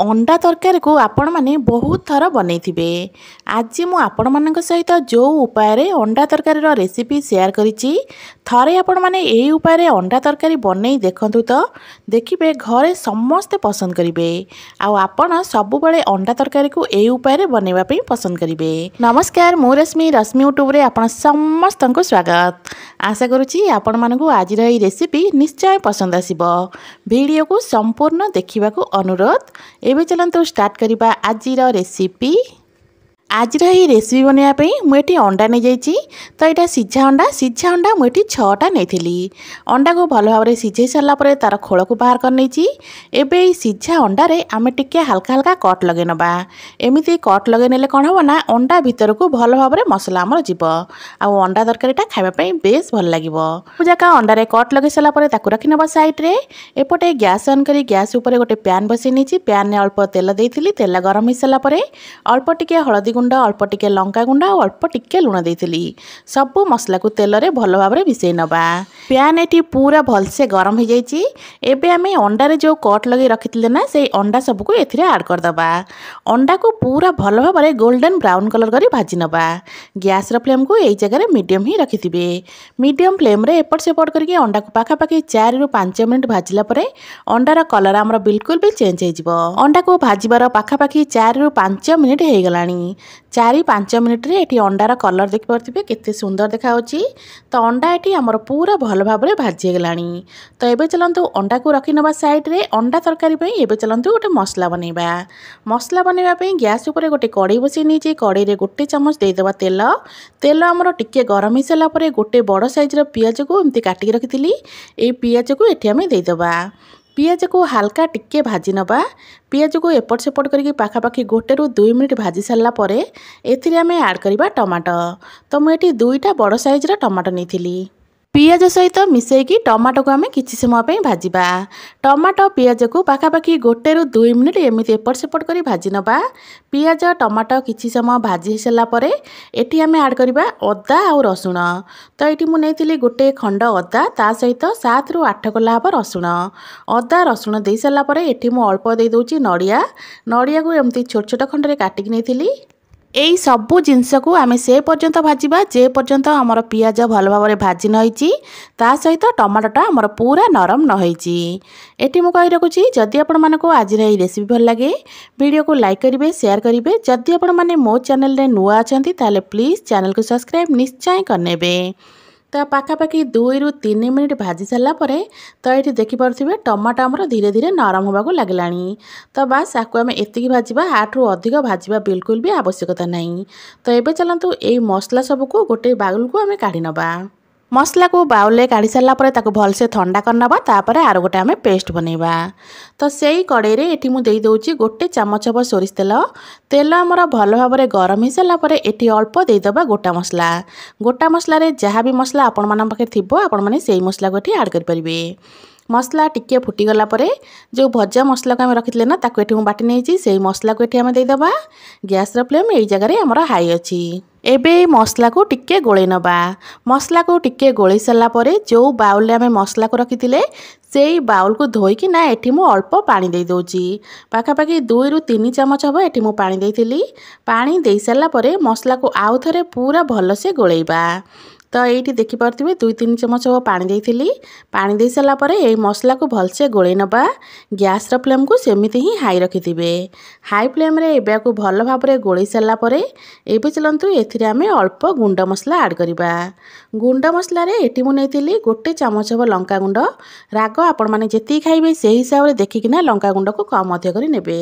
अंडा तरकारी को आपण मैंने बहुत थर बनईथिबे। आज मु आपण मानक सहित जो उपाय रे अंडा तरकारी रेसिपी शेयर करिछि थरे आपण माने एई उपाय रे अंडा तरकारी बनई देखंतु तो देखिबे घरे समस्ते पसंद करिवे। आउ आपण सब बेले अंडा तरकारी को एई उपाय रे बनैबा पई पसंद करिवे। नमस्कार, मु रश्मि यूट्यूब रे आपण समस्त को स्वागत। आशा करुछि आपण मानकु आज रे रेसिपी निश्चय पसंद आसीबो। वीडियो को संपूर्ण देखिबा को अनुरोध। एबे चलंतु स्टार्ट करिबा आजिर रेसिपी। आजिर ही रेसिपी बनैया मुझे अंडा नहीं जाइए। तो यहाँ सिझा अंडा मुझे 6टा नहीं। अंडा को भल भाव में सिझे सारापर तार खोल को बाहर कर नहीं। एवं सिझा अंडारे आम टे हल्का हल्का कट लगे नवा। एमती कट लगे नेले कौन हम ना अंडा भितर को भल भाव में मसला आमर जीव। आउ अंडा तरकारीटा खावाई बेस भल लगे। जगह अंडारे कट लगे सारापर रखी नवा साइड्रे। एपटे गैस ऑन कर गैस उपर गोटे पैन बसई नहीं। पैन में अल्प तेल देती। तेल गरम हो सारापर अल्प टिके हलदी गुंड, अल्प टिके लंका गुंड और अल्प टिके लुण देती। सबू मसला को तेल रे भल भाव में मिसई नवा। पैन एटी पूरा भलसे गरम हो जाइए। एबे आम अंडारे जो कट लगे रखी ना से अंडा सबको एथिरे ऐड करदबा। अंडा को पूरा भल भाव में गोल्डन ब्राउन कलर कर भाजी नवा। गैस फ्लेम को यही जगह मीडियम ही रखिथिबे। मीडियम फ्लेम रे एपट सेपट करके अंडा को पाखापाखि 4 ରୁ 5 मिनिट भाजिला परे अंडार कलर आमर बिल्कुल भी चेंज हो। अंडा को भाजबार पाखापाखि 4 ରୁ 5 मिनिट हो गलानी। 4-5 मिनिट रे एटी अंडार कलर देख पारे केते सुंदर देखा। तो अंडा एटी आमर पूरा भल भाव में भाजी गलानी। तो एबे चलंतु अंडा को रखी नवा साइड रे। अंडा तरकारी पई एबे चलंतु गोटे मसला बनैबा। मसला बनैबा पई गैस ऊपर गोटे कड़ाई बसई नहीं। कड़ाई रे गोटे चमच देदेबा तेल। तेल आमर टिके गरम हो सारा पर गोटे बड़ साइज रो पियाज को एमती काटिक रखिथिली। ए पियाज को एठी आमे देदेबा। पियाज को हल्का टिके भाजी नवा। पियाज को एपट सेपट करके पाखापाखि 1 ରୁ 2 मिनिट भाजी सारा पर एथिरे आमे ऐड करबा टमाटो। तो मुझे 2टा बड़ साइज रो टमाटो नहीं। पियाज सहित मिसैकी टमाटो को आम किसी समय भाजवा। टमाटो पियाज को पाखापाखि 1 ରୁ 2 मिनिट एमती एपट सेपट कर भाजी नवा। पियाज टमाटो किसी समय भाजी सारापर एटी आम ऐड करवा अदा और रसुण। तो ये मुझे गोटे खंड अदा ता सहित 7 ରୁ 8 कला हम रसुण। अदा रसुण दे सारापर एटी मु अल्प दे दूची नड़िया। नड़िया को एमती छोट छोट खंडे काटिक नहीं। यही सबू जिनस को आम से पर्यंत भाजवा जे पर्यंत आमर पियाज भल भाव में भाजी नही ता सहित टमाटोटा आमर पूरा नरम नही। एटी मु कही रखुची जदि आपण मानको आज ये रेसिपी भल लगे वीडियो को लाइक करेंगे, शेयर करेंगे। जदि आपण माने मो चैनल रे नुआ अछंती ताले प्लीज चैनल को सब्सक्राइब निश्चय करनेबे। तो पाखापाखि 2 ରୁ 3 मिनिट भाजी सारा पर तो ये देखिपे टमाटो आमर धीरे धीरे नरम होगा लगलानी। तो बास आपको आम एतिकी भाजवा। 8 ରୁ अधिक भाजवा बिल्कुल भी आवश्यकता नहीं। तो ये चलतु यही मसला सबको गोटे बाउल को आम काढ़ी नवा। मसला को बाउल काढ़ी सारा पर भलसे ठंडा करनवा। तापर आर गोटे आम पेस्ट बनैबा। तो सही कड़ाई रे एठी मु देई दउची गोटे चामच हब सोरिष तेल। तेल आमर भल भाव में गरम हो सारा पर एठी अल्प देदेबा गोटा मसला। गोटा मसला रे जहाँ भी मसला आपण मान पाखे थिबो आपण माने सेही मसला को एठी ऐड कर परिबे। मसला टिके फुटीगला पर जो भजा मसला को आम रखी ना ताको एठी मु बाटी नहीं। से मसला को एठी आम देदेबा। गैस फ्लेम यही जगह आमर हाई अच्छी। एबे मसला को टिके गोले नवा। मसला को टिके गोले सारा पर जो बाउल आम मसला को रखी से बाउल को धोईकी ना एठी मु अल्प पानी दे दोची। पाखापाखि 2 ରୁ 3 ଚାମଚ हम एठी मु पानी देइथिली। पानी दे सारा पर मसला को आउ थरे पूरा भल से गोलेबा। तो ये देखिपे 2-3 ଚାମଚ हम पानी देइथिली। पानी दे सारा पर ये मसला को भलसे गोले नवा। गैस फ्लेम को सेमिति ही हाई रखिथिबे। हाई फ्लेम रे एबे को भल भाव में गोले सारा पर एबे चलंतु एथिरे आमे अल्प गुंड मसला ऐड करबा। गुंड मसला रे एठी मु नेथिली गोटे चामच हम लंका गुंड। राग आपण माने जेती खाइबे से हिसाब रे देखिकिना लंका गुंड को कम अधिक करि नेबे।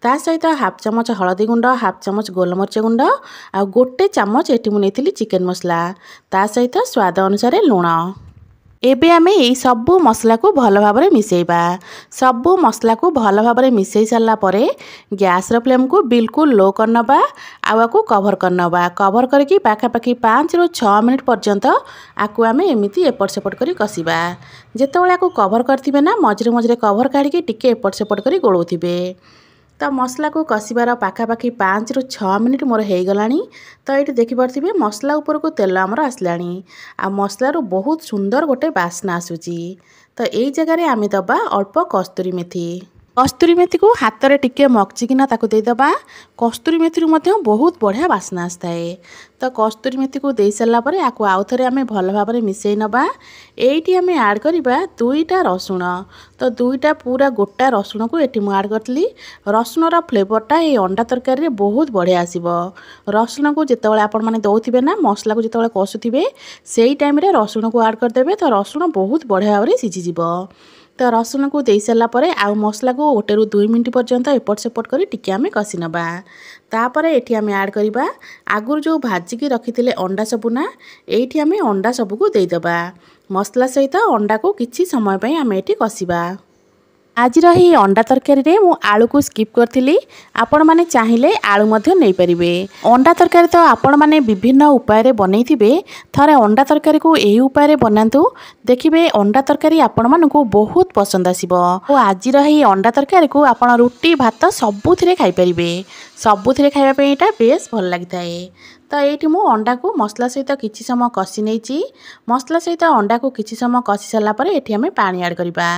ता सहित हाफ चामच हळदी गुंड, हाफ चामच गोलमरिच गुंड आ गोटे चामच एठी मु नेथिली चिकन मसला ता सहित स्वाद अनुसार लुण। एबे आमे यही सबू मसला को भल भाव में मिसेबा। सबू मसला को भल भाव में मिसई सारा पर गैस फ्लेम को बिल्कुल लो करनबा। आवा को कवर करनबा। कवर करके पाखापाखि 5 ରୁ 6 मिनिट पर्यंत आकु आमे एमिति एपट सेपट करी कसिबा। जेतेबेले आकु कवर करथिबे ना मझरे मझरे कवर काढिके टिके एपट सेपट करी गोळौथिबे। तो मसला को कसिबार पाखापाखि 5 ରୁ 6 मिनिट मोर हो गलानी। तो ये देखिपे मसला उपर को तेल आमर आसलानी। आ मसलारू बहुत सुंदर गोटे बास्ना आसूची। तो यही जगह आम दबा अल्प कस्तूरी मेथी। कस्तूरी मेथी को हाथ में टिके मकचिकिना ताकू देदेबा। कस्तूरी मेथी मध्य बहुत बढ़िया बास्ना आए। तो कस्तूरी मेथी को दे सारा पर आपको आउ थे आम भल भाव मिसई नवा। एटी आम आड करवा 2टा रसुण। तो 2टा पूरा गोटा रसुण को ये मुझे आड करी। रसुणर फ्लेवरटा ये अंडा तरकारी बहुत बढ़िया आसो। रसुण को जिते आपण मैंने दौथे ना मसला को जिते कषुवे से टाइम रसुण को आड करदे। तो रसुण बहुत बढ़िया भाव में सीझीज। तो रसुण को दे सारा पर आउ मसला को 1 ରୁ 2 मिनट पर्यंत एपट सेपट कर टिके आम कषि नवा। तापर एठी आम आड करवा आगुर जो भाजिकी रखी अंडा सबुना एठी आम अंडा सबू देदेबा। मसला सहित अंडा को किछि समय पे आम एठी कषिबा। आज ही अंडा तरकारी रे मु आलू को स्किप करथिली। आपण माने चाहिले आलू मध्य नहीं परिबे। अंडा तरकारी तो आपण माने विभिन्न उपाय रे बनैथिबे। थरे अंडा तरकारी को एही उपाय रे बनांतु देखिबे अंडा तरकारी आपण मानकु बहुत पसंद आसीबो। ओ आज ही अंडा तरकारी को आपण रुटी भात सबुथिरे खाई परिबे। सबुथिरे खाइबा पे एटा बेस भल लागिथाए। तो ये मु अंडा को मसला सहित किछि समय कषि नहीं। मसला सहित अंडा को किछि समय कषि सारापर ये आम पानी आड करवा।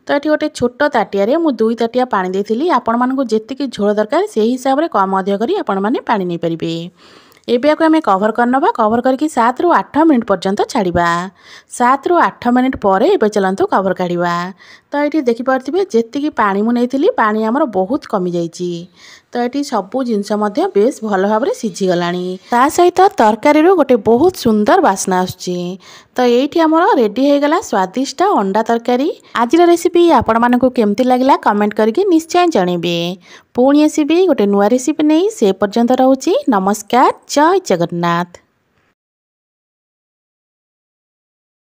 तो ये गोटे छोट ताटिया मु 2 ताटिया पानी देती। आपण मानकु जेतिकी झोल दरकार से हिसाब से कम अधिक करी आपण माने पानी नहीं परिबे। एबे को आम कभर करनबा। कभर करके 7 ରୁ 8 मिनिट पर्यंत छाड़िबा। 7 ରୁ 8 मिनिट पर एबे चलंतु कभर काढ़िबा। तो ये देखिपे जेतिकी पानी मु नेइथिली पानी आमर बहुत कमी जाइछि। तो ये सबू जिनस बेस भल भाव में सीझी गलानी। ता सहित तरकारी गोटे बहुत सुंदर बास्ना आसुची। तो ये आमर रेडी हो गला स्वादिष्ट अंडा तरकारी। आज रेसिपी आपण मानकु केमती लागला कमेंट करके निश्चय जनइबे। पुणी आसीबी गोटे नुआ रेसिपी नहीं से पर्यंत रहूची। नमस्कार। जय जगन्नाथ।